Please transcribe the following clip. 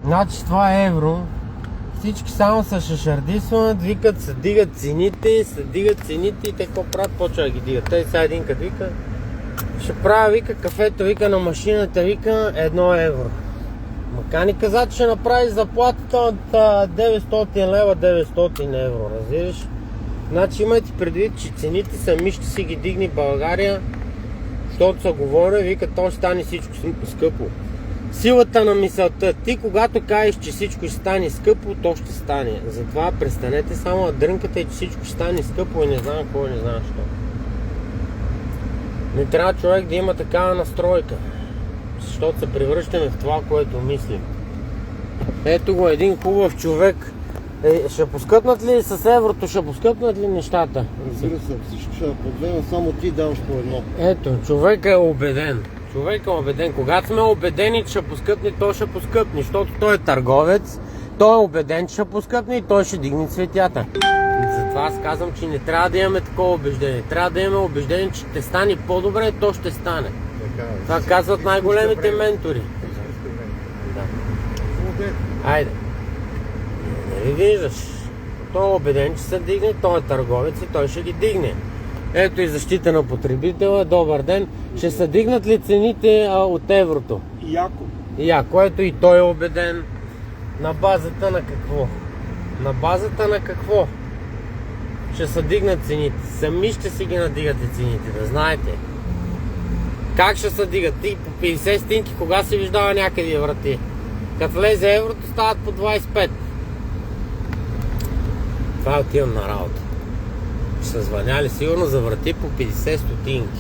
Значи това е евро. Всички само се шашардисват, викат, се дигат цените и те какво правят, почва да ги дигат. Те сега един като вика, ще правя, вика, кафето, вика, на машината, вика, 1 евро. Макани каза, че ще направи заплатата от 900 лева, 900 евро, разбираш? Значи имайте предвид, че цените сами ще си ги дигни България, защото се говори, вика, то ще стане всичко скъпо. Силата на мисълта. Ти когато кажеш, че всичко ще стане скъпо, то ще стане. Затова престанете само да дрънкате, че всичко ще стане скъпо и не знам какво, не знам що. Не трябва човек да има такава настройка, защото се превръщаме в това, което мислим. Ето го един хубав човек. Ще поскъпнат ли с еврото, ще поскъпнат ли нещата? Разбира се, всичко ще подвема, само ти даваш по едно. Ето, човек е убеден. Когато сме убедени, че ще поскъпне, той ще поскъпне, защото той е търговец, той е убеден, че ще поскъпне и той ще дигне цветята. Затова аз казвам, че не трябва да имаме такова убеждение. Трябва да имаме убеждение, че ще стане по-добре, то ще стане. Това казват най-големите ментори. Да. Айде. Не виждаш. Той е убеден, че се дигне, той е търговец и той ще ги дигне. Ето и защита на потребителя. Добър ден. Ще се дигнат ли цените от еврото? Яко. Ето и той е убеден. На базата на какво? Ще се дигнат цените. Сами ще си ги надигате цените, да знаете. Как ще се дигат? Ти по 50 стинки, кога си виждава някъде врати? Като влезе еврото, стават по 25. Това отивам на работа. Ще са звъняли сигурно за врати по 50 стотинки.